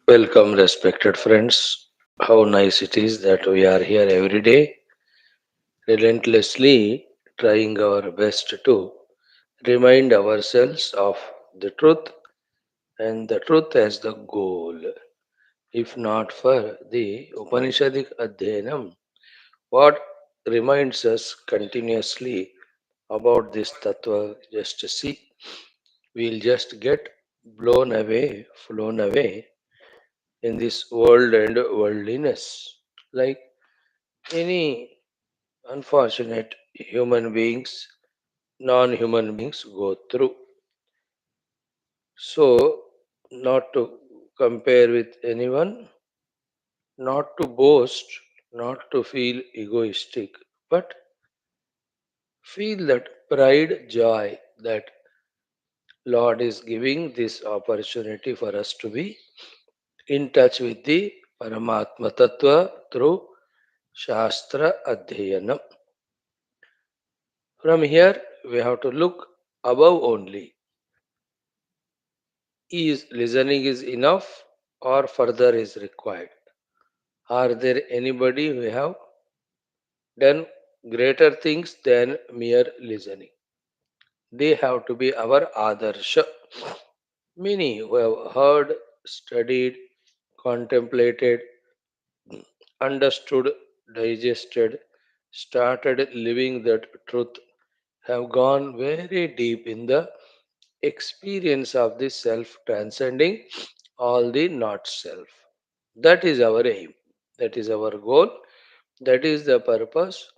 Welcome, respected friends. How nice it is that we are here every day, relentlessly trying our best to remind ourselves of the truth and the truth as the goal. If not for the Upanishadic Adhyanam, what reminds us continuously about this tattva, just to see, we'll just get blown away, flown away in this world and worldliness. Like any unfortunate human beings, non human beings go through. So, not to compare with anyone, not to boast, not to feel egoistic, but feel that pride, joy that Lord is giving this opportunity for us to be in touch with the Paramatma Tattva through Shastra Adhyayanam. From here, we have to look above only. Is listening is enough or further is required? Are there anybody who have done greater things than mere listening? They have to be our adarsha. Many who have heard, studied, contemplated, understood, digested, started living that truth have gone very deep in the experience of the self transcending all the not self. That is our aim. That is our goal. That is the purpose.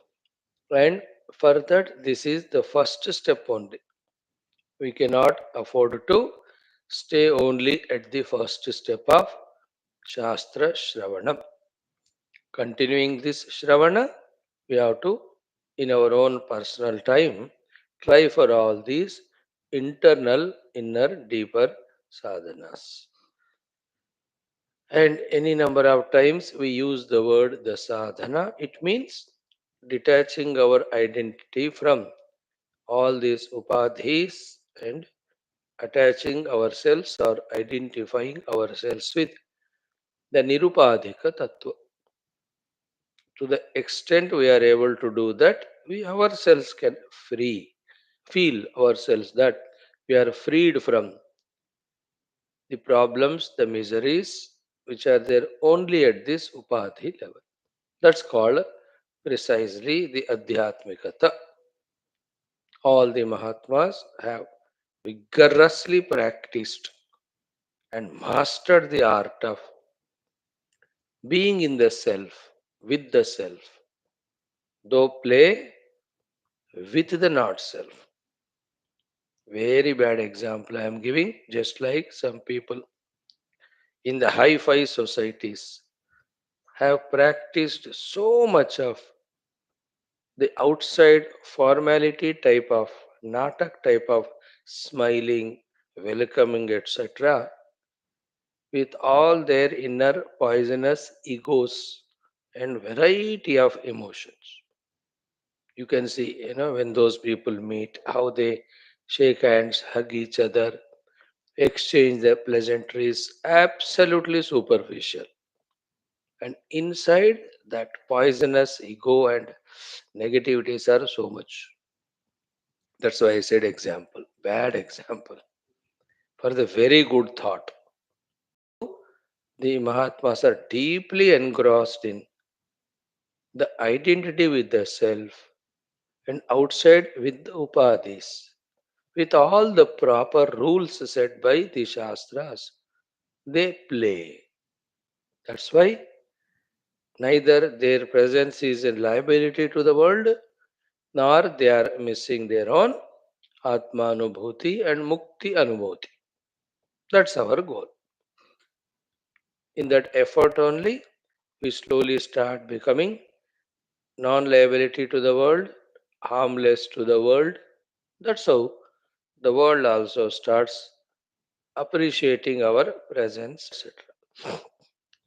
And for that, this is the first step only. We cannot afford to stay only at the first step of Shastra Shravanam. Continuing this Shravana, we have to, in our own personal time, try for all these internal, inner, deeper sadhanas. And any number of times we use the word the sadhana, it means detaching our identity from all these upadhis and attaching ourselves or identifying ourselves with the nirupadhika tattva. To the extent we are able to do that, we ourselves can free, feel ourselves that we are freed from the problems, the miseries which are there only at this upadhi level. That's called precisely the Adhyatmikata. All the Mahatmas have vigorously practiced and mastered the art of being in the self, with the self, though play with the not self. Very bad example I am giving, just like some people in the high fi societies have practiced so much of the outside formality type of natak type of smiling, welcoming, etc., with all their inner poisonous egos and variety of emotions. You can see, when those people meet, how they shake hands, hug each other, exchange their pleasantries, absolutely superficial. And inside that poisonous ego and negativities are so much. That's why I said example, bad example, for the very good thought. The Mahatmas are deeply engrossed in the identity with the self and outside with the upadhis, with all the proper rules set by the Shastras. They play. That's why neither their presence is a liability to the world, nor they are missing their own Atma Anubhuti and Mukti Anubhuti. That's our goal. In that effort only, we slowly start becoming non liability to the world, harmless to the world. That's how the world also starts appreciating our presence, etc.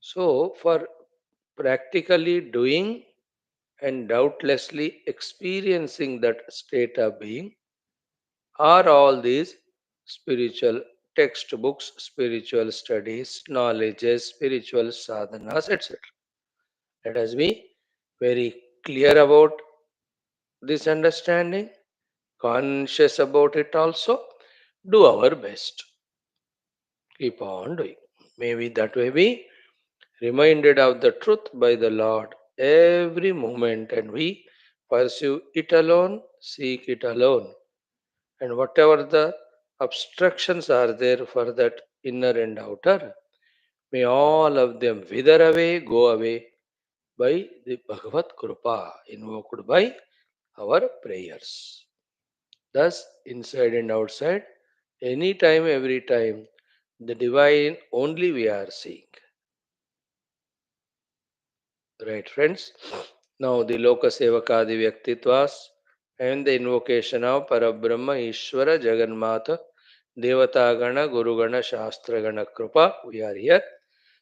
So, for practically doing and doubtlessly experiencing that state of being are all these spiritual textbooks, spiritual studies, knowledges, spiritual sadhanas, etc. Let us be very clear about this understanding, conscious about it also, do our best. Keep on doing. Maybe that way we reminded of the truth by the Lord every moment, and we pursue it alone, seek it alone, and whatever the obstructions are there for that inner and outer, may all of them wither away, go away by the Bhagavad Krupa invoked by our prayers. Thus, inside and outside, anytime, every time, the divine only we are seeing. Right, friends? Now, the Lokasevakadi Vyaktitvas and the invocation of Parabrahma Ishvara Jagannatha Devatagana Gurugana Shastragana Krupa. We are here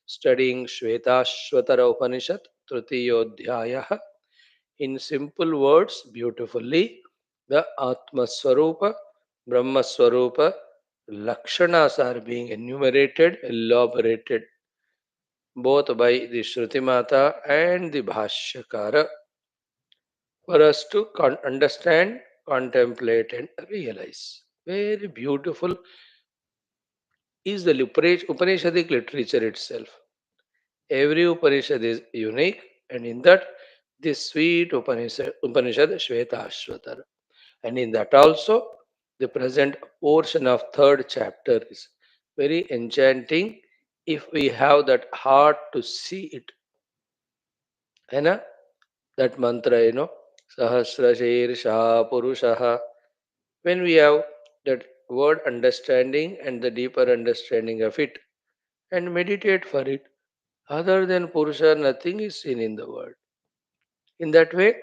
studying Shwethashwathra Upanishad Trutiyodhyaya. In simple words, beautifully, the Atma Swarupa, Brahma Swarupa, Lakshanas are being enumerated, elaborated both by the Shruti Mata and the Bhashyakara for us to understand, contemplate, and realize. Very beautiful is the Upanishadic literature itself. Every Upanishad is unique, and in that, this sweet Upanishad Shwethashwathra. And in that also, the present portion of third chapter is very enchanting if we have that heart to see it. है ना? That mantra, Sahasra Shirsha Purushaha. When we have that word understanding and the deeper understanding of it and meditate for it, other than Purusha, nothing is seen in the world. In that way,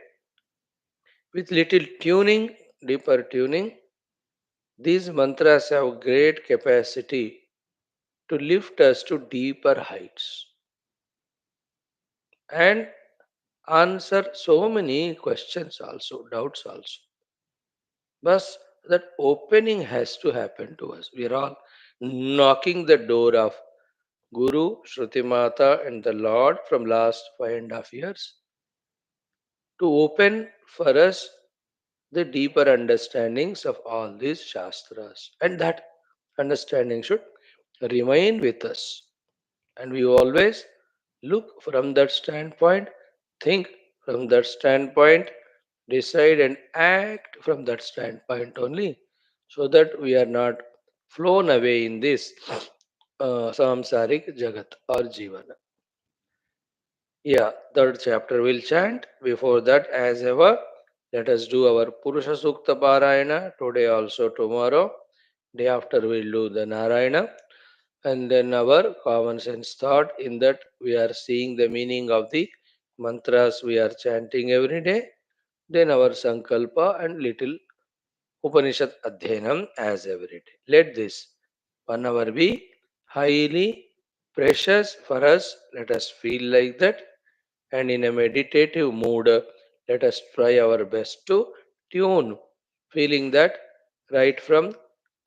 with little tuning, deeper tuning, these mantras have great capacity to lift us to deeper heights and answer so many questions also, doubts also. But that opening has to happen to us. We are all knocking the door of Guru, Shruti Mata, and the Lord from last 5.5 years to open for us the deeper understandings of all these Shastras. And that understanding should remain with us. And we always look from that standpoint, think from that standpoint, decide and act from that standpoint only, so that we are not flown away in this samsaric jagat or jivana. Yeah, third chapter will chant. Before that, as ever, let us do our Purusha Sukta Parayana today, also tomorrow. Day after, we'll do the Narayana. And then our common sense thought in that we are seeing the meaning of the mantras we are chanting every day. Then our Sankalpa and little Upanishad Adhyanam as every day. Let this 1 hour be highly precious for us. Let us feel like that, and in a meditative mood, let us try our best to tune, feeling that right from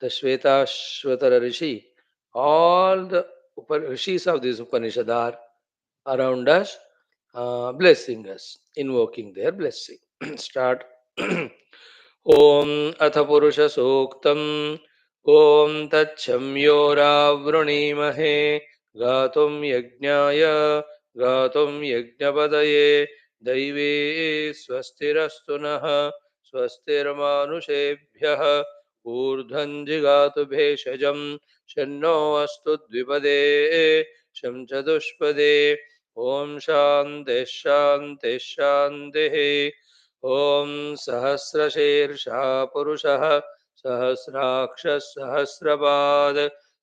the Shwetashwathra Rishi, all the rishis of this Upanishad are around us, blessing us, invoking their blessing. Start. ॐ अथ पुरुषसूक्तम् ॐ तच्छम्योरावृणीमहे गातुं यज्ञाय गातुं यज्ञपदये दैवे स्वस्तिरस्तु नः स्वस्तिर्मानुषेभ्यः ऊर्ध्वं जिगातु भेषजं शन्नो अस्तु द्विपदे शं चतुष्पदे ॐ शान्तिः शान्तिः शान्तिः ॐ सहस्रशीर्षः पुरुषः सहस्राक्षः सहस्रपाद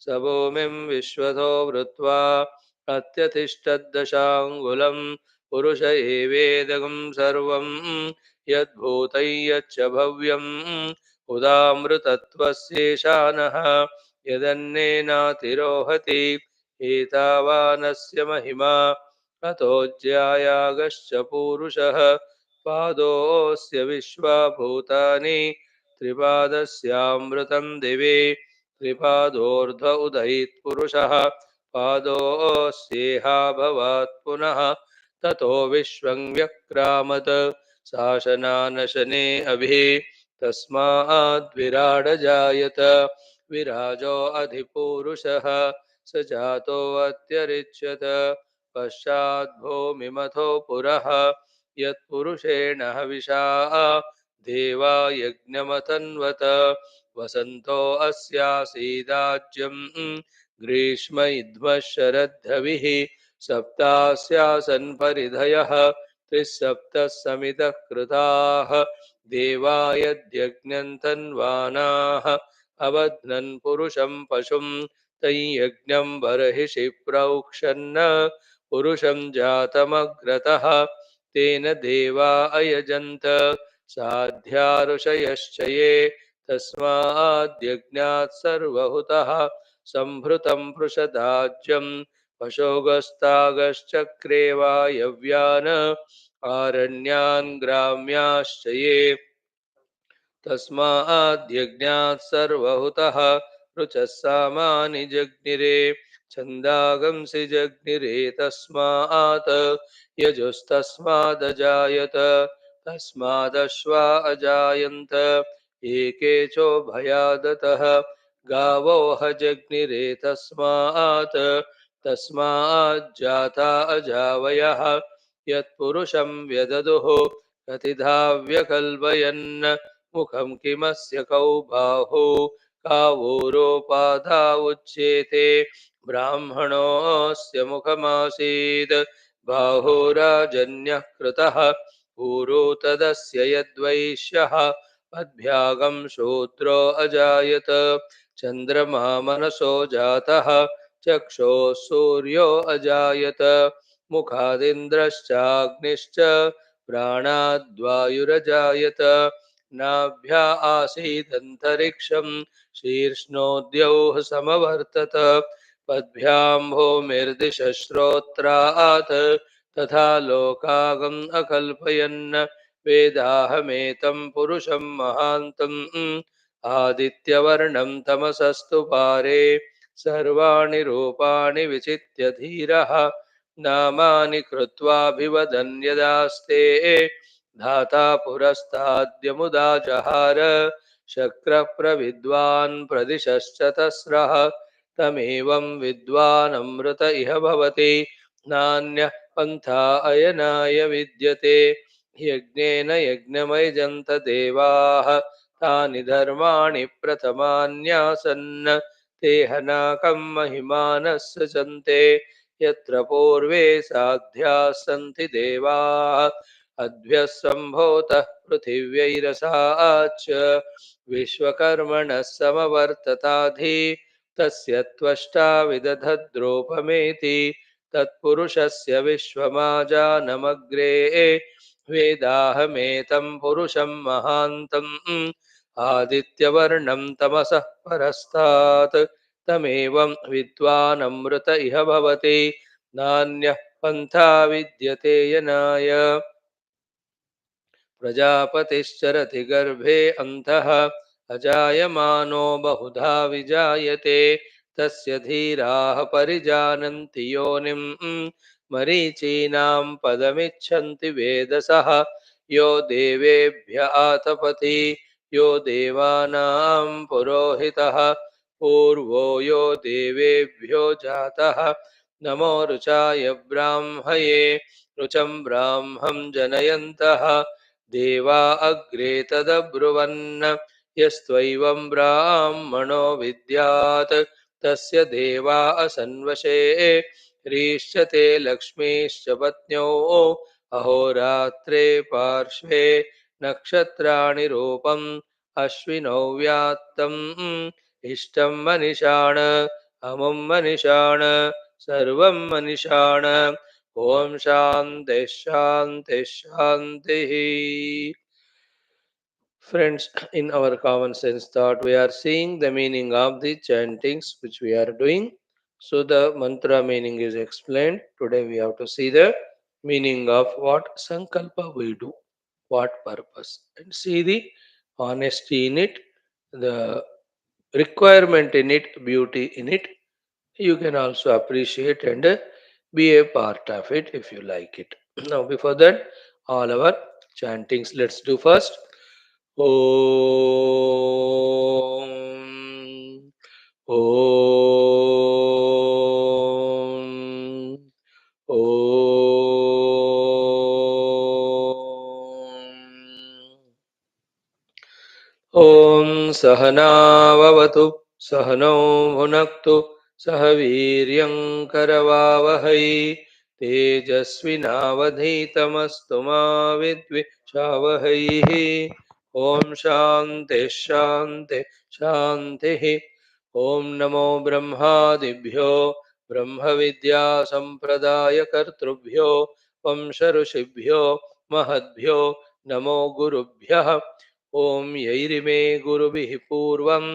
स भूमिं विश्वतो वृत्वा अत्यतिष्ठद्दशाङ्गुलं पुरुष एवेदगं सर्वं यद्भूतं यच्च भव्यम् उदामृतत्वस्येषानः यदन्नेनातिरोहति एतावानस्य महिमा अतोऽध्यायागश्च पूरुषः पादोऽस्य विश्वभूतानि त्रिपादस्यामृतं दिवे त्रिपादोर्ध्व उदयित् पुरुषः पादोऽस्येह भवात् पुनः ततो विश्वं व्यक्रामत् शासनानशने अभि तस्माद् विराडजायत विराजो अधिपूरुषः स जातो अत्यरिच्यत पश्चात् भूमिमथो पुरः यत्पुरुषेण हविषा देवा यज्ञमतन्वत वसन्तो अस्यासीदाज्यं ग्रीष्म इद्मः शरद्धविः सप्तास्यासन् परिधयः त्रिसप्तः समितः कृताः देवा यद्यज्ञन्तन्वानाः अबध्नन् पुरुषं पशुं तैयज्ञं बर्हिषि प्रोक्षन्न पुरुषं जातमग्रतः तेन देवा अयजन्त साध्या ऋषयश्च ये तस्माद्यज्ञात् सर्वहुतः सम्भृतं पृषदाज्यं पशोगस्तागश्चक्रे वायव्यान् आरण्यान् ग्राम्याश्च ये तस्माद्यज्ञात् सर्वहुतः ऋचः सामानि जज्ञिरे छन्दागंसि जज्ञिरे तस्मात् यजुस्तस्मादजायत तस्मादश्वा अजायन्त एके चोभयादतः गावोह जज्ञिरे तस्माज्जाता अजावयः यत्पुरुषं व्यददुः कतिधा व्यकल्पयन् मुखं किमस्य कौ बाहु कावोरोपाधा उच्येते ब्राह्मणोऽस्य मुखमासीत् बाहुराजन्यः कृतः पूरो तदस्य यद्वैश्यः पद्भ्यागं शूद्रो अजायत चन्द्रमा मनसो जातः चक्षोः सूर्यो अजायत मुखादिन्द्रश्चाग्निश्च प्राणाद्वायुरजायत नाभ्या आसीदन्तरिक्षं शीर्ष्णोद्यौः समवर्तत पद्भ्यां भूमिर्दिशश्रोत्रात् तथा लोकागम् अकल्पयन् वेदाहमेतं पुरुषं महान्तम् आदित्यवर्णं तमसस्तु पारे सर्वाणि रूपाणि विचित्य धीरः नामानि कृत्वाभिवदन् यदास्ते धाता पुरस्ताद्यमुदा जहार शक्रप्रविद्वान् प्रदिशश्च तस्रः तमेवं विद्वानमृत इह भवति नान्यः पन्था अयनाय विद्यते यज्ञेन यज्ञमयजन्त देवाः तानि धर्माणि प्रथमान्यासन् ते हनाकं महिमानः सचन्ते यत्र पूर्वे साध्याः सन्ति देवाः अद्भ्यः सम्भूतः पृथिव्यैरसाच्च विश्वकर्मणः समवर्तताधि तस्य त्वष्टा विदधद्रूपमेति तत्पुरुषस्य विश्वमाजानमग्रे वेदाहमेतं पुरुषं महान्तम् आदित्यवर्णं तमसः परस्तात् तमेवं विद्वानमृत इह भवति नान्यः पन्था विद्यते यनाय प्रजापतिश्चरति गर्भे अन्तः अजायमानो बहुधा विजायते तस्य धीराः परिजानन्ति योनिं मरीचीनां पदमिच्छन्ति वेदसः यो देवेभ्य आतपति यो देवानां पुरोहितः पूर्वो यो देवेभ्यो जातः नमो ऋचाय ब्राह्मये ऋचं ब्राह्मं जनयन्तः देवा अग्रे तदब्रुवन् यस्त्वैवं ब्राह्मणो विद्यात् तस्य देवा असन्वशे ह्रीश्च ते लक्ष्मीश्च पत्न्यो अहोरात्रे पार्श्वे नक्षत्राणि रूपम् अश्विनौ व्यात्तम् इष्टं मनिषाण अमुं मनिषाण सर्वं मनिषाण Om Shanti Shanti Shanti. Friends, in our common sense thought, we are seeing the meaning of the chantings which we are doing. So the mantra meaning is explained. Today we have to see the meaning of what sankalpa we do, what purpose, and see the honesty in it, the requirement in it, beauty in it, you can also appreciate and be a part of it if you like it. Now, before that, all our chantings, let's do first. Om. Om. Om. ॐ सहनाववतु सहनौ भुनक्तु सह वीर्यं करवावहै तेजस्विनावधीतमस्तु मा विद्विषावहैः ॐ शान्तिः शान्तिः शान्तिः ॐ नमो ब्रह्मादिभ्यो ब्रह्मविद्यासम्प्रदायकर्तृभ्यो वंशऋषिभ्यो महद्भ्यो नमो गुरुभ्यः ॐ यैरिमे गुरुभिः पूर्वं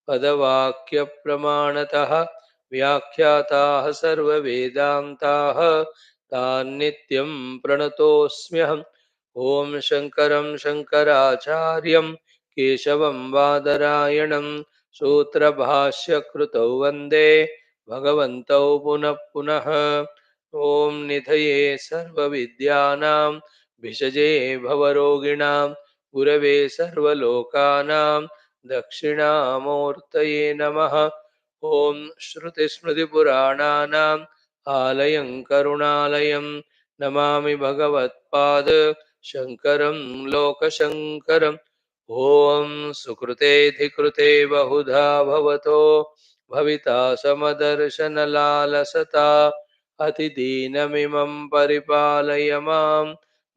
पदवाक्यप्रमाणतः व्याख्याताः सर्ववेदान्ताः तान्नित्यं प्रणतोऽस्म्यहम् ॐ शङ्करं शङ्कराचार्यं केशवं बादरायणं सूत्रभाष्यकृतौ वन्दे भगवन्तौ पुनः पुनः ॐ निधये सर्वविद्यानां भिषजे भवरोगिणां गुरवे सर्वलोकानां दक्षिणामूर्तये नमः ॐ श्रुतिस्मृतिपुराणानाम् आलयं करुणालयं नमामि भगवत्पाद शङ्करं लोकशङ्करम् ॐ सुकृतेऽधिकृते बहुधा भवतो भविता समदर्शनलालसता अतिदीनमिमं परिपालय मां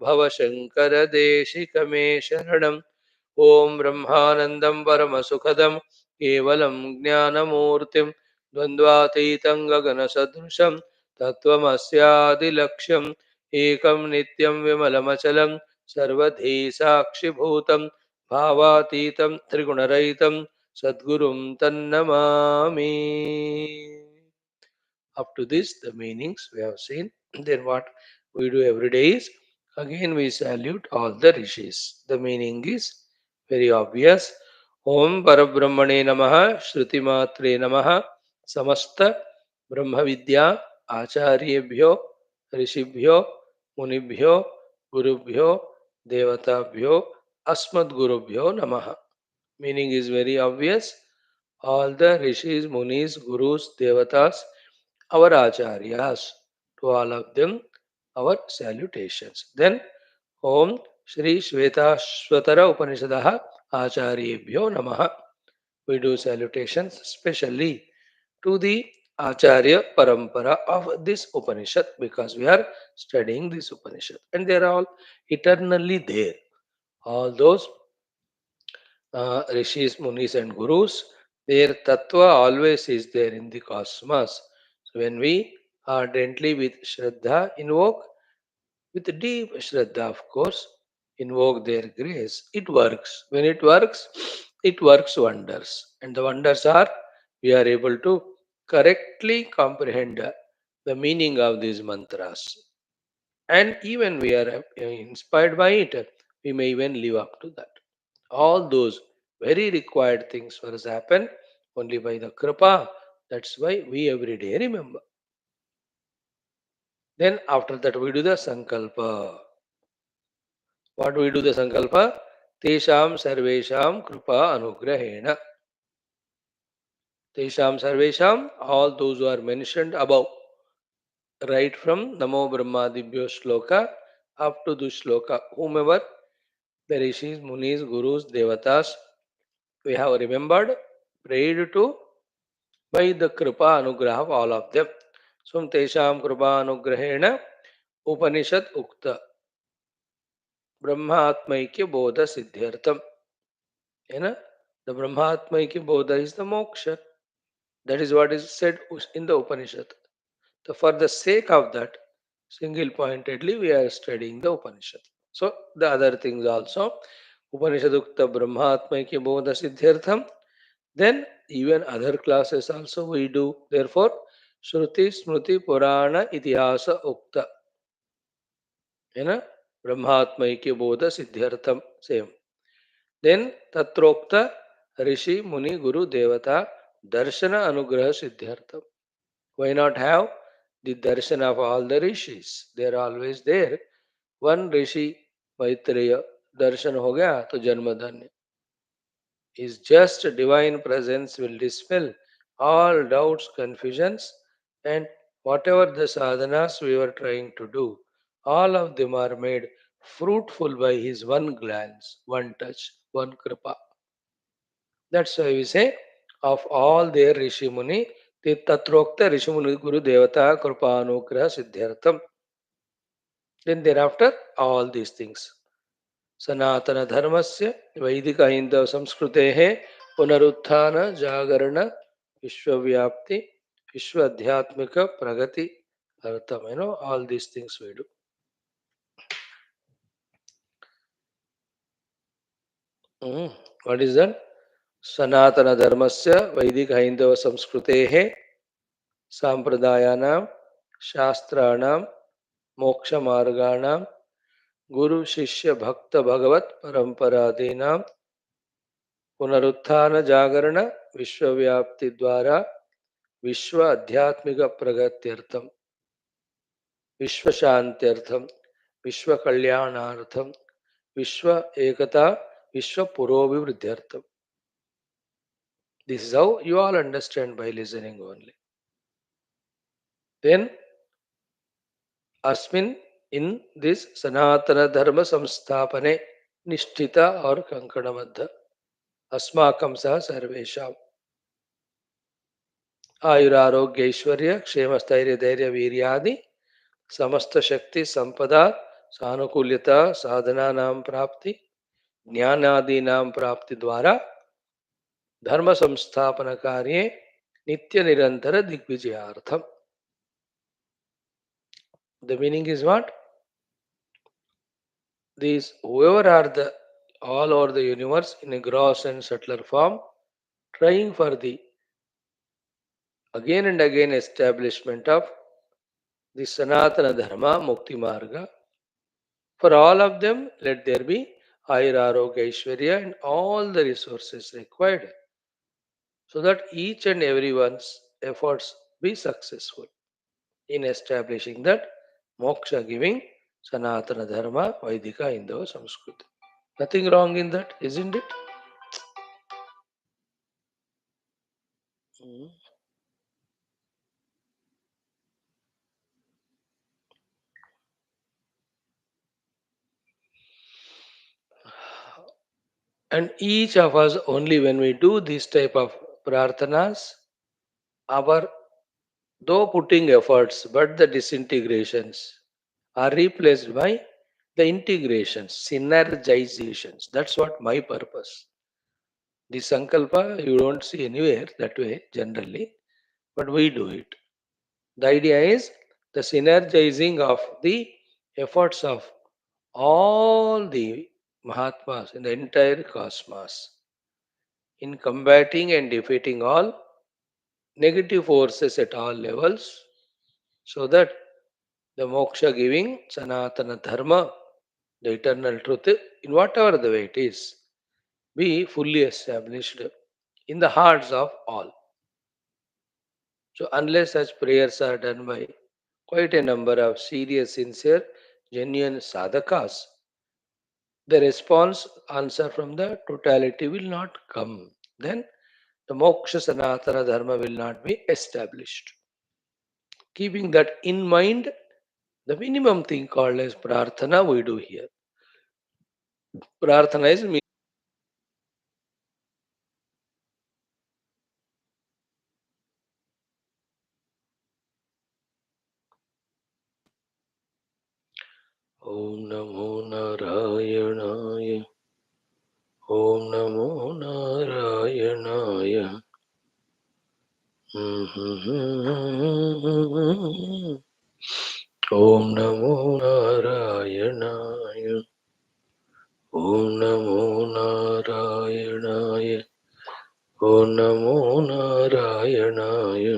भवशङ्करदेशिकमे शरणम् ॐ ब्रह्मानन्दं परमसुखदं केवलं ज्ञानमूर्तिं द्वन्द्वातीतं गगनसदृशं तत्त्वमस्यादिलक्ष्यम् एकं नित्यं विमलमचलं सर्वधी साक्षिभूतं भावातीतं त्रिगुणरहितं सद्गुरुं तन्नमामि. Up to this, the meanings we have seen. Then what we do every day is, again we salute all the rishis. The meaning is very obvious. Om Parabrahmane Namaha, Shruti Matre Namaha, Samasta Brahma Vidya Acharyebhyo, Rishibhyo, Munibhyo, Gurubhyo, Devatabhyo, Asmad Gurubhyo Namaha. Meaning is very obvious. All the rishis, munis, gurus, devatas, our acharyas, to all of them, our salutations. Then, Om Shri Shwethashwathra Upanishadaha Acharyebhyo Namaha. We do salutations especially to the Acharya Parampara of this Upanishad because we are studying this Upanishad and they are all eternally there. All those rishis, munis, and gurus, their tattva always is there in the cosmos. So when we ardently with Shraddha invoke, with deep Shraddha, of course, invoke their grace, it works. When it works wonders. And the wonders are we are able to correctly comprehend the meaning of these mantras. And even we are inspired by it, we may even live up to that. All those very required things for us happen only by the kripa. That's why we every day remember. Then after that we do the sankalpa. What do we do the sankalpa? Tesham sarvesham kripa anugrahena. Tesham sarvesham, all those who are mentioned above, right from Namo Brahmadibhyo shloka up to the shloka, whomever the rishis, munis, gurus, devatas, we have remembered, prayed to by the kripa anugraha of all of them. So tesham kripa anugrahena Upanishad ukta Brahmatmaikya bodha siddhyartham. You know, the Brahmatmaikya bodha is the moksha. That is what is said in the Upanishad. So for the sake of that, single pointedly we are studying the Upanishad. So the other things also, Upanishad ukta Brahmatmaikya bodha siddhyartham. Then even other classes also we do. Therefore, Shruti, Smruti, Purana, Itihasa, Ukta. You know, Brahmatmaikya Bodha Siddhyartham. Same. Then Tatrokta Rishi, Muni, Guru, Devata, Darshana, Anugraha, Siddhartham. Why not have the darshan of all the rishis? They are always there. One rishi, Maitreya, darshan ho gaya, to janma dhanya. His just divine presence will dispel all doubts, confusions, and whatever the sadhanas we were trying to do, all of them are made fruitful by his one glance, one touch, one kripa. That's why we say, of all their Rishi Muni, Tatrokta Rishi Muni Guru Devata Kripanugraha Siddhartham. Then thereafter, all these things. Sanatana Dharmasya Vaidika Hindav Samskrutehe Punarutthana Jagarana Vishwavyapti Vishwadhyatmika Pragati Artham. All these things we do. What is that? Sanatana Dharmasya Vaidika Hindav Samskrutehe Sampradayana Shastranam Moksha Marganam Guru Shishya Bhakta Bhagavat Paramparadinam पुनरुत्थान जागरण विश्वव्याप्ति द्वारा विश्व आध्यात्मिक प्रगत्यर्थम विश्व शांत्यर्थम विश्व कल्याणार्थम विश्व एकता विश्व पुरोभिवृद्ध्यर्थम. This is how you all understand by listening only. Then अस्मिन् in this Sanatana Dharma Samsthapane Nishtita or Kankanabadha Asmakam Sah Sarvesham आयुरारोग्य ऐश्वर्य क्षेम स्थैर्य धैर्य वीर्यादि समस्त शक्ति संपदा सानुकूल्यता साधना नाम प्राप्ति ज्ञानादि नाम प्राप्ति द्वारा धर्म संस्थापन कार्ये नित्य निरंतर दिग्विजयार्थम. The meaning is what? These whoever are the all over the universe in a gross and subtler form, trying for the again and again establishment of the Sanatana Dharma Mukti Marga. For all of them, let there be Ayurarogya Aishwarya and all the resources required so that each and everyone's efforts be successful in establishing that moksha giving Sanatana Dharma Vaidika Hindava Samskriti. Nothing wrong in that, isn't it? Mm. And each of us, only when we do this type of prarthanas, our though putting efforts, but the disintegrations are replaced by the integrations, synergizations. That's what my purpose. The sankalpa you don't see anywhere that way generally, but we do it. The idea is the synergizing of the efforts of all the Mahatmas in the entire cosmos in combating and defeating all negative forces at all levels so that the moksha giving Sanatana Dharma, the eternal truth, in whatever the way it is, be fully established in the hearts of all. So, unless such prayers are done by quite a number of serious, sincere, genuine sadhakas, the response answer from the totality will not come. Then the moksha sanatana dharma will not be established. Keeping that in mind, the minimum thing called as prarthana we do here. Prarthana is Om Namo Narayanaaya. Om Namo Narayanaaya. Om Namo Narayanaaya. Om Namo Narayanaaya. Om Namo Narayanaaya.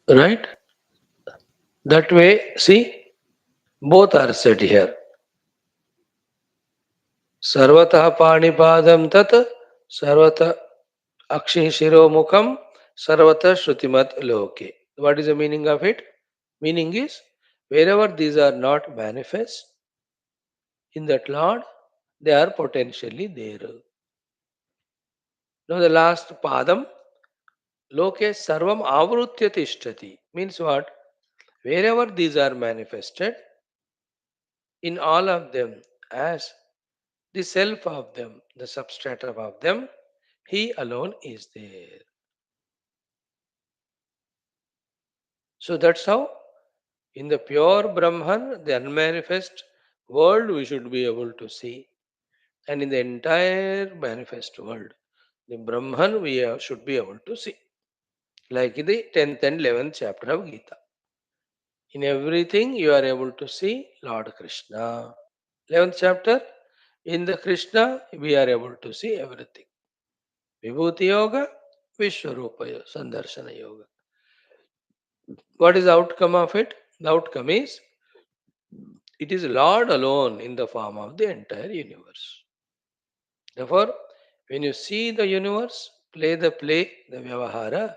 Right? That way, see, both are said here. Sarvatah panipadam tat, sarvata akshi shiromukam, sarvata shrutimat loke. What is the meaning of it? Meaning is, wherever these are not manifest in that Lord, they are potentially there. Now the last padam, loke sarvam avrutya tishtati, means what? Wherever these are manifested, in all of them, as the self of them, the substratum of them, he alone is there. So that's how in the pure Brahman, the unmanifest world we should be able to see. And in the entire manifest world, the Brahman should be able to see. Like in the 10th and 11th chapter of Gita. In everything you are able to see Lord Krishna. 11th chapter, in the Krishna we are able to see everything. Vibhuti Yoga, Vishwarupa Yoga, Sandarshana Yoga. What is the outcome of it? The outcome is it is Lord alone in the form of the entire universe. Therefore, when you see the universe, play, the Vyavahara,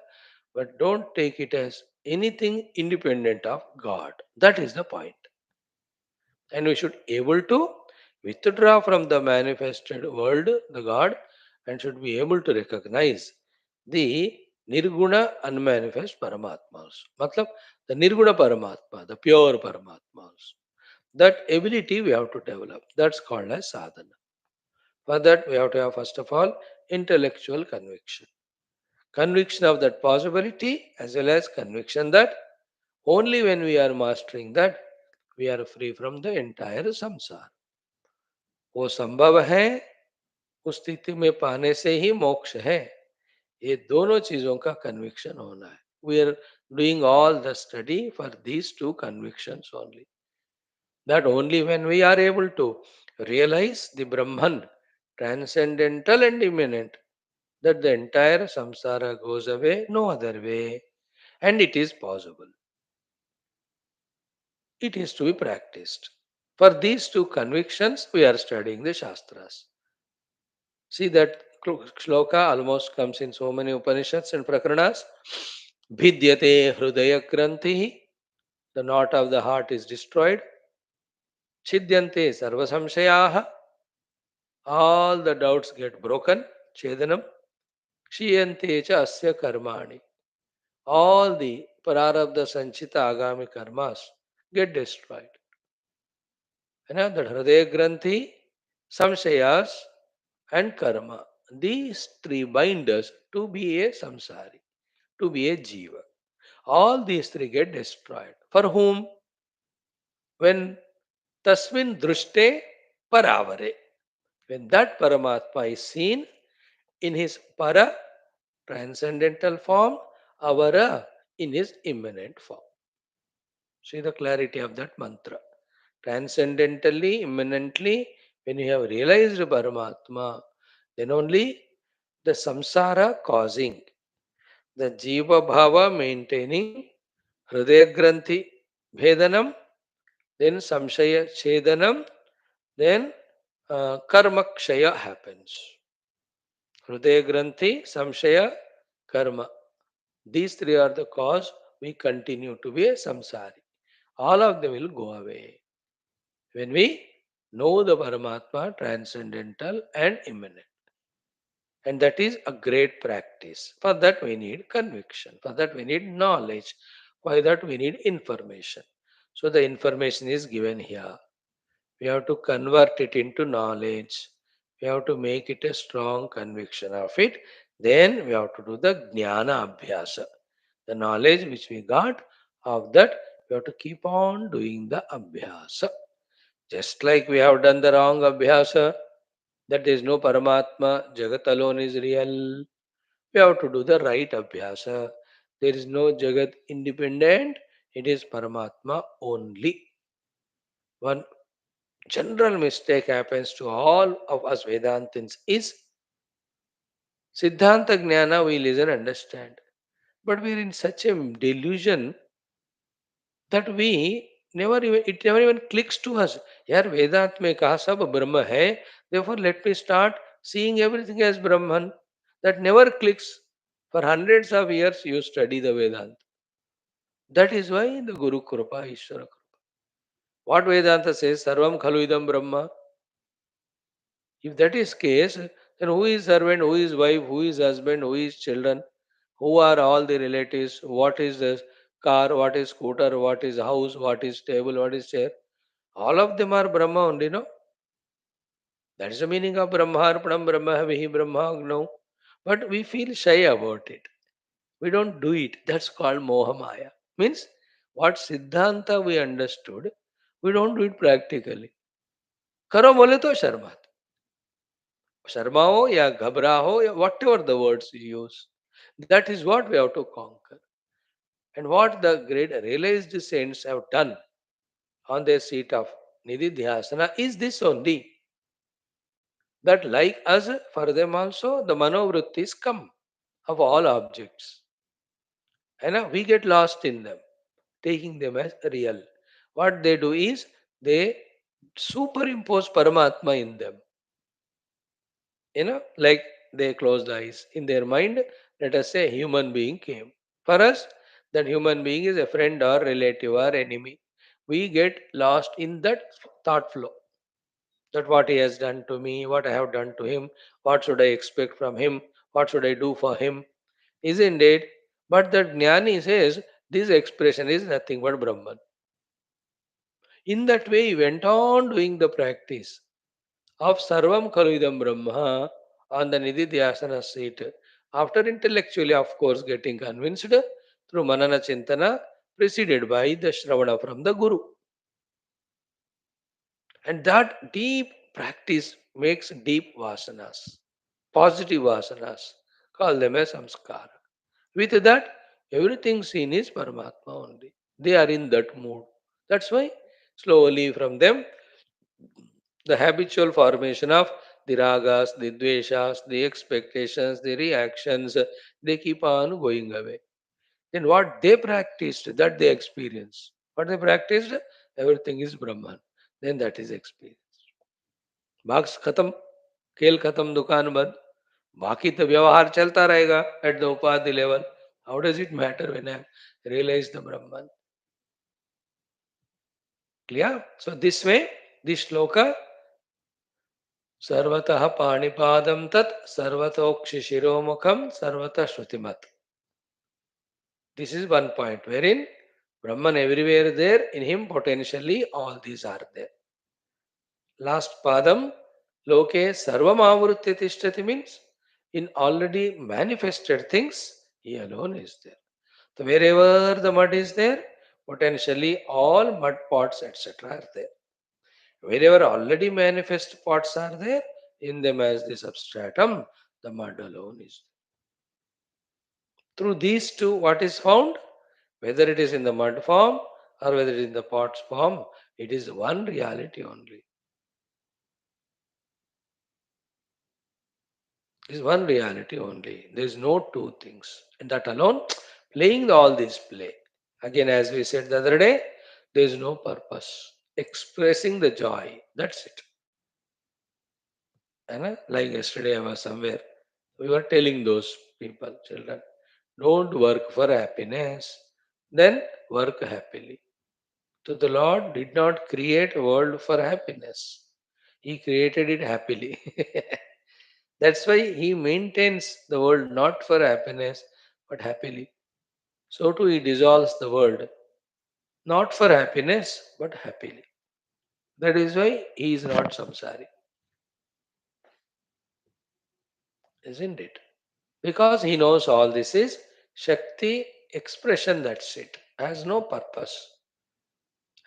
but don't take it as anything independent of God. That is the point. And we should able to withdraw from the manifested world, the God, and should be able to recognize the Nirguna unmanifest Paramatmas. Matlab, the Nirguna Paramatma, the pure Paramatmas. That ability we have to develop. That's called as sadhana. For that, we have to have, first of all, intellectual conviction. Conviction of that possibility, as well as conviction that only when we are mastering that, we are free from the entire samsara. वो संभव है, उस स्थिति में पाने से ही मोक्ष है. ये दोनों चीजों का कन्विक्शन होना है. We are doing all the study for these two convictions only. That only when we are able to realize the Brahman, transcendental and immanent, that the entire samsara goes away, no other way, and it is possible. It is to be practiced. For these two convictions, we are studying the Shastras. See that shloka almost comes in so many Upanishads and Prakaranas. Bhidyate hrudaya granthi, the knot of the heart is destroyed. Chidyante sarva samshayaha, all the doubts get broken. Chedanam. Kshiyante cha asya karmani, all the prarabdha sanchita agami karmas get destroyed. And the hridaya granthi, samshayas and karma. These three bind us to be a samsari, to be a jiva. All these three get destroyed. For whom? When tasmin drushte paravare. When that Paramatma is seen in his para, transcendental form, avara, in his immanent form. See the clarity of that mantra. Transcendentally, immanently, when you have realized Paramatma, then only the samsara causing, the jiva bhava maintaining, hridaya granthi bhedanam, then samshaya chedanam, then karma kshaya happens. Hridaya granthi, samshaya, karma. These three are the cause we continue to be a samsari. All of them will go away when we know the Paramatma transcendental and immanent. And that is a great practice. For that we need conviction. For that we need knowledge. For that we need information. So the information is given here. We have to convert it into knowledge. We have to make it a strong conviction of it. Then we have to do the jnana abhyasa. The knowledge which we got of that, we have to keep on doing the abhyasa. Just like we have done the wrong abhyasa, that there is no Paramatma, Jagat alone is real. We have to do the right abhyasa. There is no Jagat independent, it is Paramatma only. One general mistake happens to all of us Vedantins is Siddhanta Jnana we listen understand. But we are in such a delusion that we never even it never even clicks to us. यार वेदांत में कहा सब ब्रह्म है, therefore let me start seeing everything as Brahman. That never clicks. For hundreds of years you study the Vedanta. That is why the Guru Krupa, Ishvara Krupa. What Vedanta says, Sarvam Khalu Idam Brahma. If that is case, then who is servant, who is wife, who is husband, who is children, who are all the relatives, what is the car, what is scooter, what is house, what is table, what is chair. All of them are Brahma only, no? That is the meaning of Brahma Arpanam Brahma Vihi Brahma Agno. But we feel shy about it. We don't do it. That's called Mohamaya. Means what Siddhanta we understood, we don't do it practically. करो बोले तो शर्मा शर्मा हो या घबरा हो या whatever the words you use. That is what we have to conquer. And what the great realized saints have done on their seat of Nididhyasana is this only. That like us, for them also, the manovrittis come of all objects. And we get lost in them, taking them as real. What they do is they superimpose Paramatma in them. Like they closed eyes. In their mind, let us say a human being came. For us, that human being is a friend or relative or enemy. We get lost in that thought flow. That what he has done to me, what I have done to him, what should I expect from him, what should I do for him, isn't it? But the Jnani says this expression is nothing but Brahman. In that way, he went on doing the practice of Sarvam Khalvidam Brahma on the Nididhyasana seat. After intellectually, of course, getting convinced through Manana Chintana, preceded by the Shravana from the Guru. And that deep practice makes deep vasanas, positive vasanas. Call them as samskara. With that, everything seen is Paramatma only. They are in that mood. That's why slowly from them, the habitual formation of the ragas, the dveshas, the expectations, the reactions, they keep on going away. Then what they practiced, that they experienced. What they practiced, everything is Brahman. Then that is experience. Marks khatam, खेल खत्म दुकान बंद बाकी तो व्यवहार चलता रहेगा at the upadhi level. How does it matter when I realize the Brahman? Clear? So this way, this shloka, सर्वतः पाणिपादं तत् सर्वतोक्षिशिरोमुखं सर्वतः श्रुतिमत्. This is one point wherein Brahman everywhere there, in him potentially all these are there. Last padam, loke sarvam avrutti tishtati means in already manifested things, he alone is there. So wherever the mud is there, potentially all mud pots, etc. are there. Wherever already manifest pots are there, in them as the substratum, the mud alone is. Through these two, what is found? Whether it is in the mud form or whether it is in the pots form, it is one reality only. It is one reality only. There is no two things. And that alone, playing all this play. Again, as we said the other day, there is no purpose. Expressing the joy. That's it. And like yesterday, I was somewhere. We were telling those people, children, don't work for happiness, then work happily. So the Lord did not create a world for happiness. He created it happily. That's why he maintains the world not for happiness but happily. So too he dissolves the world not for happiness but happily. That is why he is not samsari, isn't it? Because he knows all this is Shakti expression, that's it, has no purpose.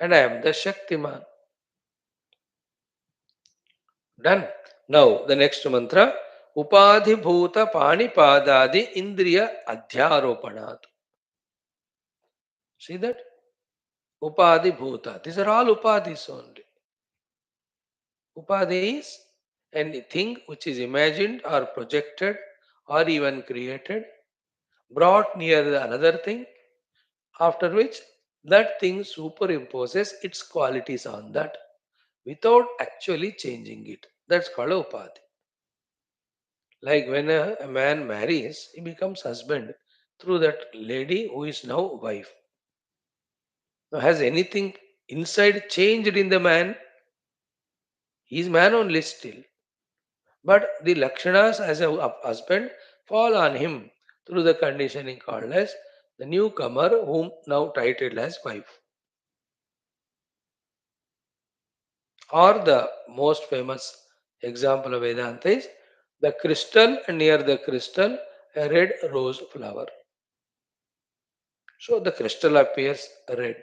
And I am the Shaktiman. Done. Now the next mantra. Upadhi bhuta pani padadi indriya adhyaropanat. See that? Upadhi bhuta. These are all upadhis only. Upadhi is anything which is imagined or projected or even created brought near the another thing, after which that thing superimposes its qualities on that without actually changing it. That's called upadhi. Like when a man marries, he becomes husband through that lady who is now wife. Now, has anything inside changed in the man? He is man only still. But the Lakshanas as a husband fall on him through the conditioning called as the newcomer whom now titled as wife. Or the most famous example of Vedanta is the crystal and near the crystal a red rose flower. So the crystal appears red.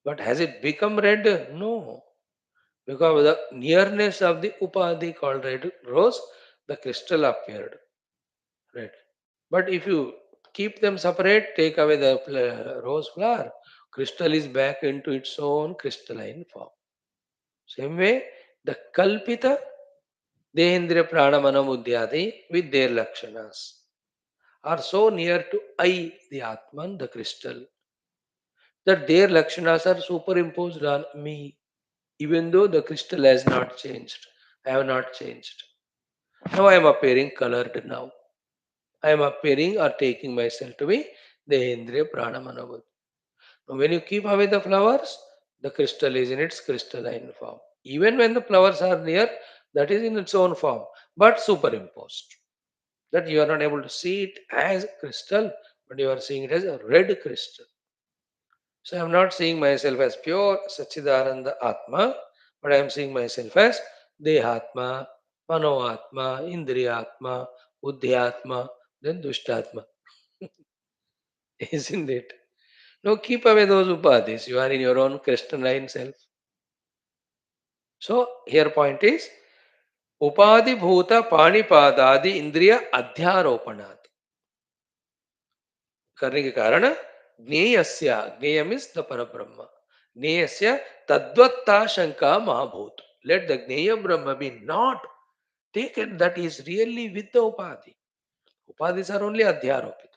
But has it become red? No. Because of the nearness of the upadhi called red rose, the crystal appeared red. But if you keep them separate, take away the rose flower, crystal is back into its own crystalline form. Same way, the kalpita Dehendriya Pranamana Buddhyadi with their Lakshanas are so near to I, the Atman, the crystal, that their Lakshanas are superimposed on me, even though the crystal has not changed. I have not changed. Now I am appearing colored now. I am appearing or taking myself to be the Indriya Pranamana Buddha. Now, when you keep away the flowers, the crystal is in its crystalline form. Even when the flowers are near, that is in its own form, but superimposed. That you are not able to see it as crystal, but you are seeing it as a red crystal. So I am not seeing myself as pure Sachidananda Atma, but I am seeing myself as Dehatma, Manoatma, Indriyatma, Buddhyatma, then Dushtatma. Isn't it? No, keep away those upadhis. You are in your own crystalline self. So here point is Upadhi Bhuta Panipadadi Indriya Adhyaropanat. करने के कारण ज्ञेयस्य ज्ञेय means the परब्रह्म ज्ञेयस्य तद्वत्ता शंका महाभूत late the ज्ञेय Brahma be not taken that is really with the upadhi. Upadhis are only adhyaropit.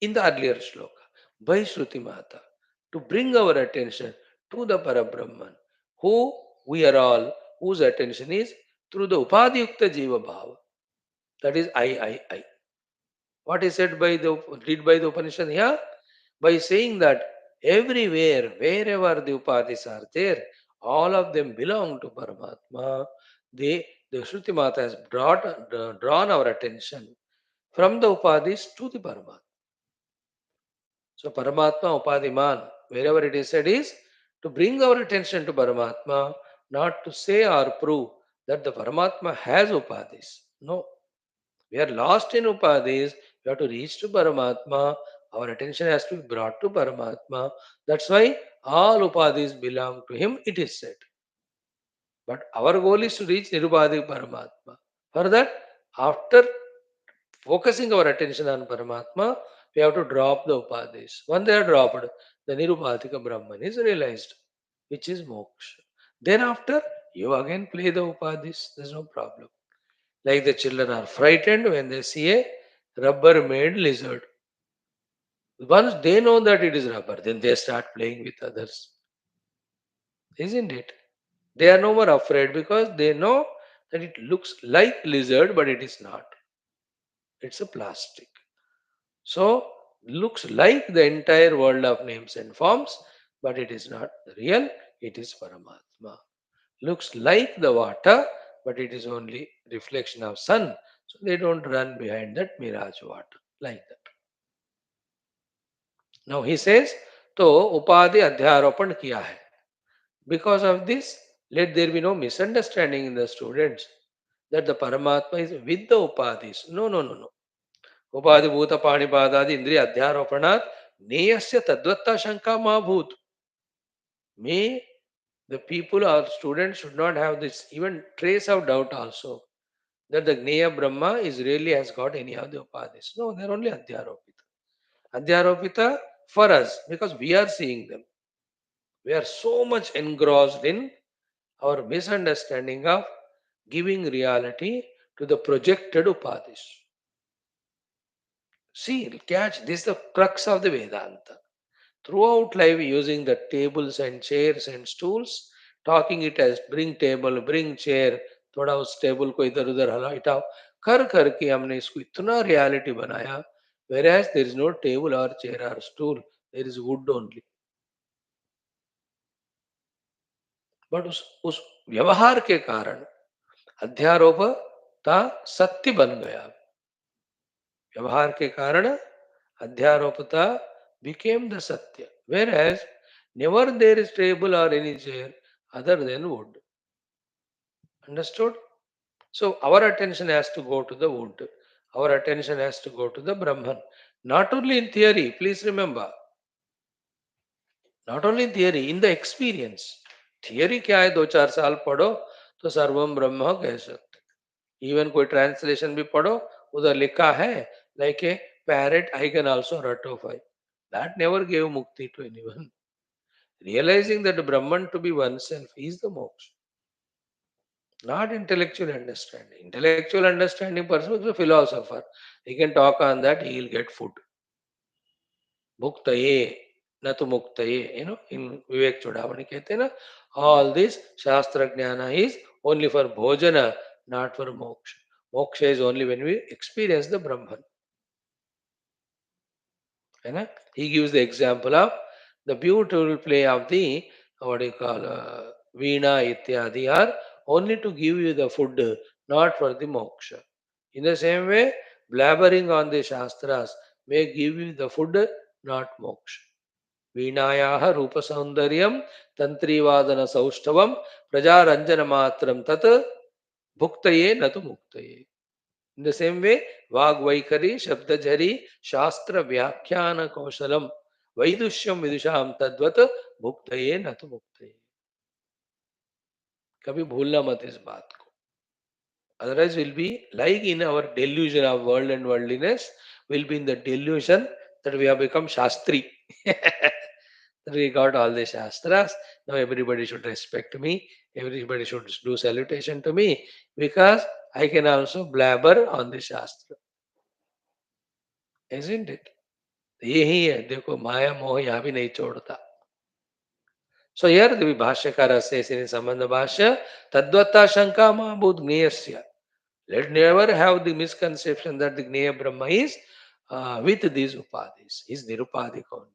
In the earlier shloka, by Shruti Mata, to bring our attention to the Parabrahman, who we are all, whose attention is through the Upadhi Yukta Jiva Bhava. That is I. What is said by the did by the Upanishad here? By saying that everywhere, wherever the Upadhis are there, all of them belong to Paramatma. The Shruti Mata has drawn our attention from the Upadhis to the Paramatma. So Paramatma Upadhiman, wherever it is said is to bring our attention to Paramatma, not to say or prove that the Paramatma has Upadhis. No, we are lost in Upadhis. We have to reach to Paramatma. Our attention has to be brought to Paramatma. That's why all Upadhis belong to Him, it is said. But our goal is to reach Nirupadhi Paramatma. For that, after focusing our attention on Paramatma, we have to drop the Upadhis. When they are dropped, the Nirupadhika Brahman is realized, which is moksha. Thereafter, you again play the Upadhis. There's no problem. Like the children are frightened when they see a rubber made lizard. Once they know that it is rubber, then they start playing with others. Isn't it? They are no more afraid because they know that it looks like lizard, but it is not. It's a plastic. So, looks like the entire world of names and forms, but it is not real, it is Paramatma. Looks like the water, but it is only reflection of sun. So they don't run behind that mirage water like that. Now he says, तो उपाधि अध्यारोपण किया है. Because of this, let there be no misunderstanding in the students that the Paramatma is with the upadhis. No. उपाधि भूत पाणिपादादि इंद्रिय अध्यारोपणात् नेयस्य तद्वत्ता शंका मा भूत. May the people or students should not have this even trace of doubt also that the Gneya Brahma is really has got any of the upadhis. No, they are only Adhyaropita. Adhyaropita for us because we are seeing them. We are so much engrossed in our misunderstanding of giving reality to the projected upadhis. See, catch this is the crux of the Vedanta. Throughout life, using the tables and chairs and stools, talking it as bring table, bring chair, थोड़ा उस table को इधर उधर हटाओ कर करके हमने इसको इतना रियलिटी बनाया. Whereas there is no table or chair or stool, there is wood only. But उस व्यवहार के कारण अध्यारोपता सत्य बन गया. व्यवहार के कारण अध्यारोपता became the satya, whereas never there is table or any chair other than wood. Understood? So our attention has to go to the wood. Our attention has to go to the Brahman. Not only in theory, please remember, not only in theory, in the experience. Theory क्या है, 2-4 साल पढ़ो तो सर्वम ब्रह्म कह सकते. Even कोई translation भी पढ़ो, उधर लिखा है like a parrot I can also रटोफाई. दैट नेवर गिव मुक्ति to anyone. Realizing that Brahman to be oneself is the moksha, not intellectual understanding. Intellectual understanding person is a philosopher. He can talk on that, he will get food. Bhuktaye, na to muktaye. In Vivek Chodavani कहते ना, all this Shastra Jnana is only for bhojana, not for moksha. Moksha is only when we experience the Brahman. He gives the example of the beautiful play of the what do you call veena ityadi are only to give you the food, not for the moksha. In the same way, blabbering on the shastras may give you the food, not moksha. वीणायाः रूपसौन्दर्यं तन्त्रीवादनसौष्ठवं प्रजारञ्जनमात्रं तत् भुक्तये न तु मुक्तये. In the same way, Vagvaikari, Shabdajari, Shastra Vyakhyana Kaushalam, Vaidushyam Vidusham Tadvat, Bhuktaye Natu Bhuktaye. कभी भूलना मत इस बात को. Otherwise, we'll be like in our delusion of world and worldliness, we'll be in the delusion that we have become Shastri. That we got all the Shastras. Now everybody should respect me. Everybody should do salutation to me because I can also blabber on the Shastra. Isn't it? यही है. देखो माया मोह यहाँ भी नहीं छोड़ता. So here the Bhashyakara says in Sambandha Bhashya, Tadvata Shanka Mahabhut Gneyasya. Let never have the misconception that the Gneya Brahma is with these upadhis. Is Nirupadhika.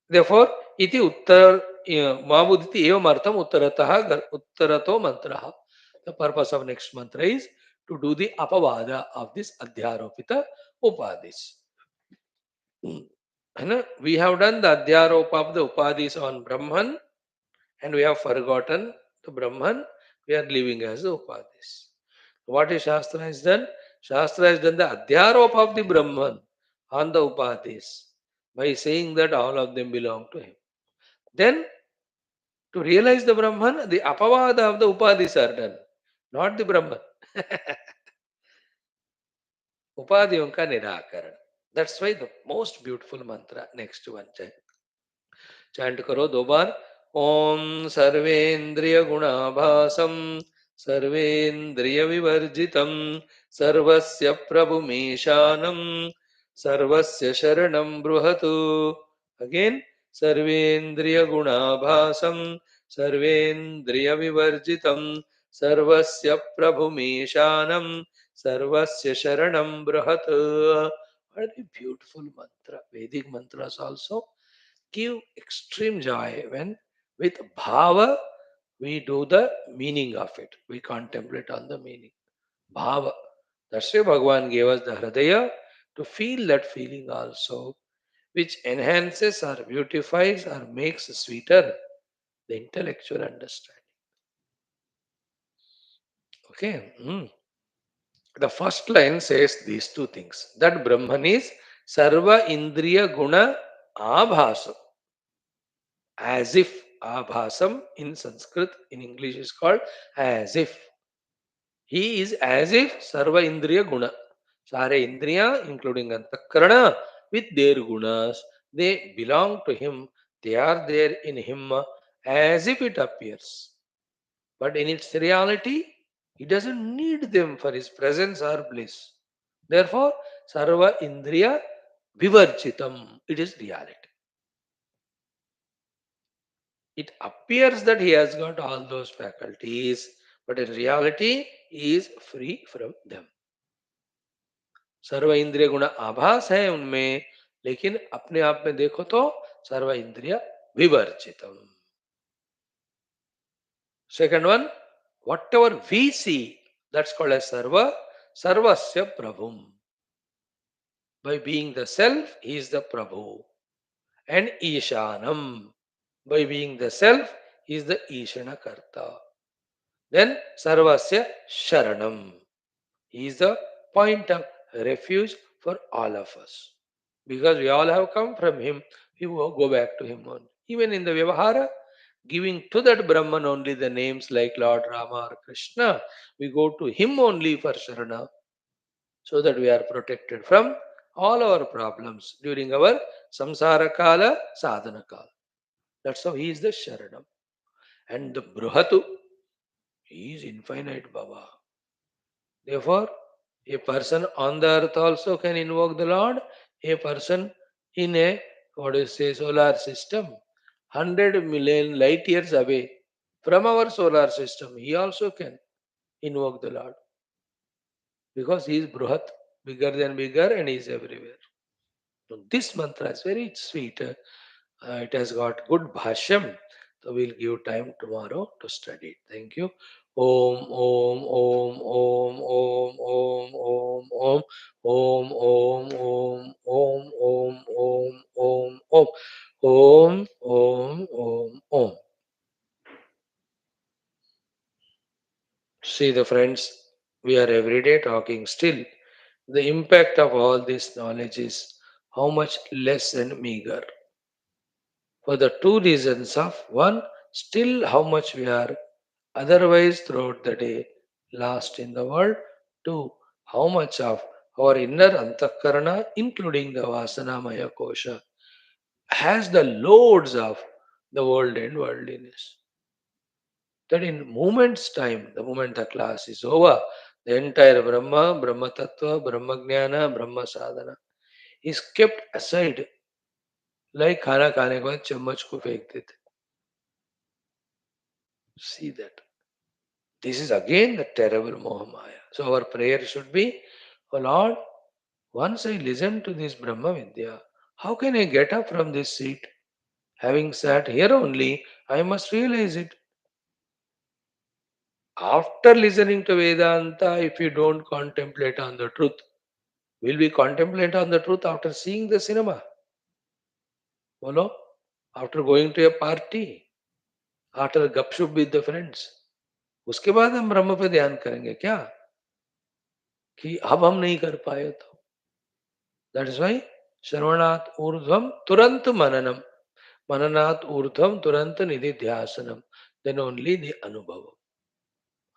Therefore, iti uttar Mahabhut iti evam artham uttarato mantraha. The purpose of next mantra is to do the apavada of this adhyaropita upadhis. We have done the adhyaropa of the upadhis on Brahman and we have forgotten the Brahman. We are living as the upadhis. What is Shastra has done? Shastra has done the adhyaropa of the Brahman on the upadhis by saying that all of them belong to him. Then to realize the Brahman, the apavada of the upadhis are done, not the Brahman. Upadhiyon ka nirakaran. That's why the most beautiful mantra. Next one. Chant करो 2 बार. ओम सर्वेन्द्रिय गुणाभासम सर्वेन्द्रिय विवर्जितम सर्वस्य प्रभुमीशानम सर्वस्य शरणं बृहतु. Again सर्वेन्द्रिय गुणाभासम सर्वेन्द्रिय विवर्जितम सर्वस्य प्रभुमीशानम सर्वस्य शरणं बृहतु. What a beautiful mantra. Vedic mantras also give extreme joy when with bhava we do the meaning of it. We contemplate on the meaning. Bhava. That's why Bhagavan gave us the hridaya to feel that feeling also, which enhances or beautifies or makes sweeter the intellectual understanding. Okay. The first line says these 2 things. That Brahman is Sarva Indriya Guna Abhasa. As if. Abhasam in Sanskrit, in English is called as if. He is as if Sarva Indriya Guna. Sare Indriya, including Antakarana, with their gunas, they belong to him. They are there in him as if it appears. But in its reality, he doesn't need them for his presence or bliss. Therefore, Sarva Indriya Vivarchitam. It is reality. It appears that he has got all those faculties, but in reality, he is free from them. सर्व इंद्रिय गुण आभास है उनमें, लेकिन अपने आप में देखो तो सर्व इंद्रिय विवर्जितम. Second one, whatever we see, that's called as sarva, sarvasya prabhum. By being the self, he is the prabhu. And ishanam. By being the self, he is the ishana karta. Then sarvasya sharanam. He is the point of refuge for all of us. Because we all have come from him, we will go back to him only. Even in the Vyavahara, giving to that Brahman only the names like Lord Rama or Krishna, we go to him only for Sharana, so that we are protected from all our problems during our samsara kala, sadhana kala. That's how he is the Sharanam. And the Bruhatu, he is infinite Baba. Therefore, a person on the earth also can invoke the Lord. A person in a, what do you say, solar system, 100 million light years away from our solar system, he also can invoke the Lord. Because he is Bruhat, bigger than bigger, and he is everywhere. So this mantra is very sweet. It has got good bhashyam. So we'll give time tomorrow to study it. Thank you. Om Om Om Om Om Om Om Om Om Om Om Om Om Om Om Om Om Om Om. See the friends, we are every day talking still. The impact of all this knowledge is how much less and meager. For the two reasons of one, still how much we are otherwise throughout the day lost in the world. Two, how much of our inner antakarana, including the vasana maya kosha, has the loads of the world and worldliness. That in moment's time, the moment the class is over, the entire Brahma, Brahma Tattva, Brahma Jnana, Brahma Sadhana is kept aside like खाना खाने के बाद चम्मच को फेंक देते. See that. This is again the terrible Mohamaya. So our prayer should be, oh Lord, once I listen to this Brahma Vidya, how can I get up from this seat? Having sat here only, I must realize it. After listening to Vedanta, if you don't contemplate on the truth, will we contemplate on the truth after seeing the cinema? Follow? After going to a party, after gupshup with the friends. उसके बाद हम ब्रह्म पे ध्यान करेंगे क्या कि अब हम नहीं कर पाए तो दैट इज वाई श्रवणात् ऊर्ध्वम तुरंत मननम मननात् ऊर्ध्वम तुरंत निधिध्यासनम then only the anubhavam.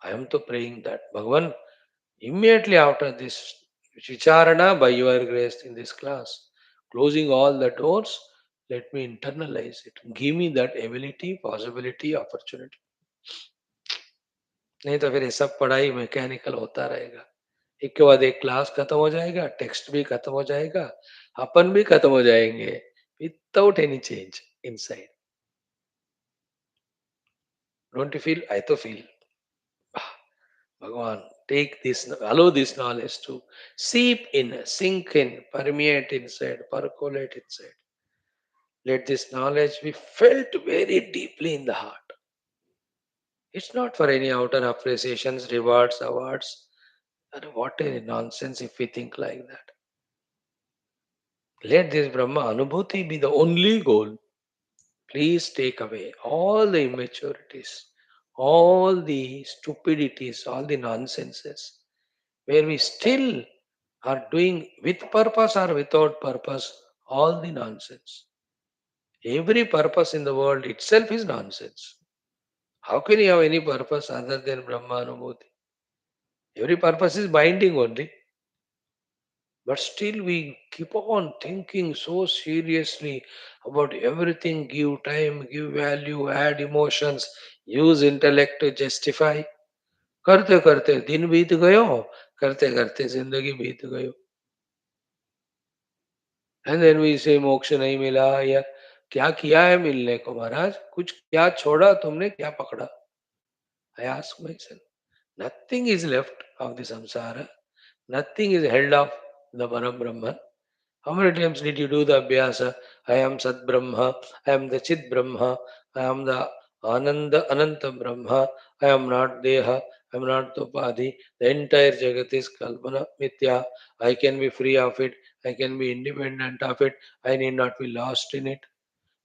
I am to praying that Bhagavan, immediately after this vicharana by your grace in this class, closing all the doors, let me internalize it. Give me that ability, possibility, opportunity. नहीं तो फिर ये सब पढ़ाई mechanical होता रहेगा. एक के बाद एक क्लास खत्म हो जाएगा, टेक्स्ट भी खत्म हो जाएगा, अपन भी खत्म हो जाएंगे without any change inside. Don't you feel? I too feel. भगवान, take this, allow this knowledge to seep in, sink in, permeate inside, percolate inside. Let this knowledge be felt very deeply in the heart. It's not for any outer appreciations, rewards, awards. And what a nonsense if we think like that. Let this Brahma Anubhuti be the only goal. Please take away all the immaturities, all the stupidities, all the nonsenses, where we still are doing with purpose or without purpose all the nonsense. Every purpose in the world itself is nonsense. How can you have any purpose other than Brahma Anubhuti? Every purpose is binding only. But still, we keep on thinking so seriously about everything, give time, give value, add emotions, use intellect to justify. करते करते दिन बीत गयो, करते करते जिंदगी बीत गयो. एंड देन वी से मोक्ष नहीं मिला, या क्या किया है मिलने को महाराज, कुछ क्या छोड़ा तुमने, क्या पकड़ा? I ask my self. Nothing is left of the samsara. Nothing is held of the Parabrahman. How many times did you do the abhyasa? I am Sat Brahma. I am the Chit Brahma. I am the Ananda Ananta Brahma. I am not Deha. I am not Upadhi. The entire Jagat is Kalpana Mithya. I can be free of it. I can be independent of it. I need not be lost in it.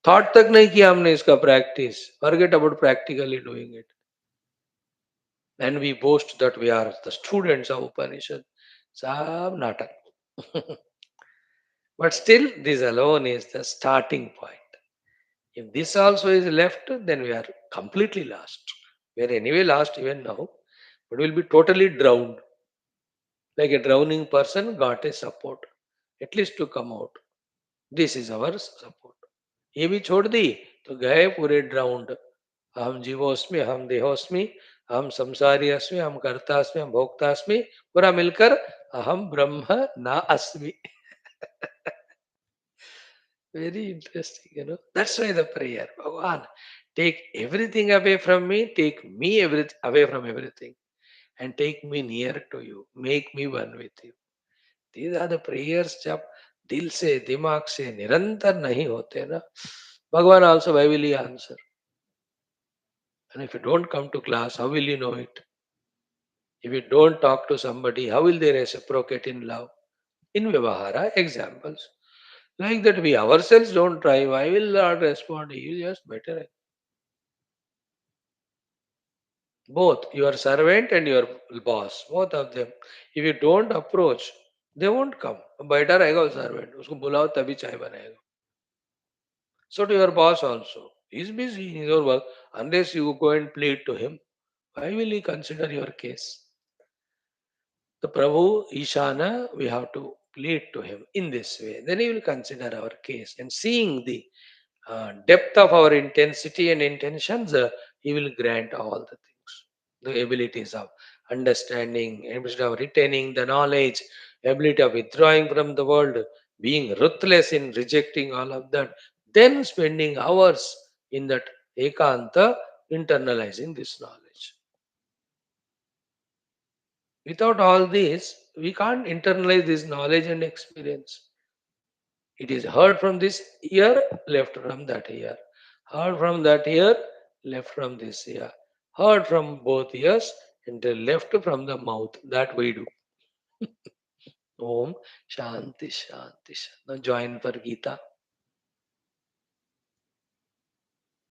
Thought तक नहीं किया हमने इसका practice. Forget about practically doing it. And we boast that we are the students of Upanishad. Sab natak. But still, this alone is the starting point. If this also is left, then we are completely lost. We are anyway lost even now, but we'll be totally drowned. Like a drowning person got a support, at least to come out. This is our support. ये भी छोड़ दी तो गए पूरे drowned. अहम जीवोस्मि, अहम देहोस्मि, अहम संसारी अस्मि, अहम कर्ता अस्मि, अहम भोक्ता अस्मि, पूरा मिलकर अहम ब्रह्म ना अस्मि. Very interesting, you know. That's why the prayer, Bhagavan, take everything away from me, take me away from everything, and take me near to you. Make me one with you. These are the prayers जब दिल से दिमाग से निरंतर नहीं होते ना, भगवान also why will he answer? And if you don't come to class, how will you know it? If you don't talk to somebody, how will they reciprocate in love? In Vyavahara, examples. Like that, we ourselves don't try. Why will Lord respond? He is just better. Both your servant and your boss, both of them. If you don't approach, they won't come. बैठा रहेगा वो servant. उसको बुलाओ तभी चाय बनाएगा. So to your boss also. He is busy in his own work. Unless you go and plead to him, why will he consider your case? The Prabhu Ishana, we have to plead to him in this way. Then he will consider our case. And seeing the depth of our intensity and intentions, he will grant all the things. The abilities of understanding, ability of retaining the knowledge, ability of withdrawing from the world, being ruthless in rejecting all of that, then spending hours in that ekanta, internalizing this knowledge. Without all this, we can't internalize this knowledge and experience. It is heard from this ear, left from that ear. Heard from that ear, left from this ear. Heard from both ears and left from the mouth. That we do. Om Shanti Shanti. Now join for Gita.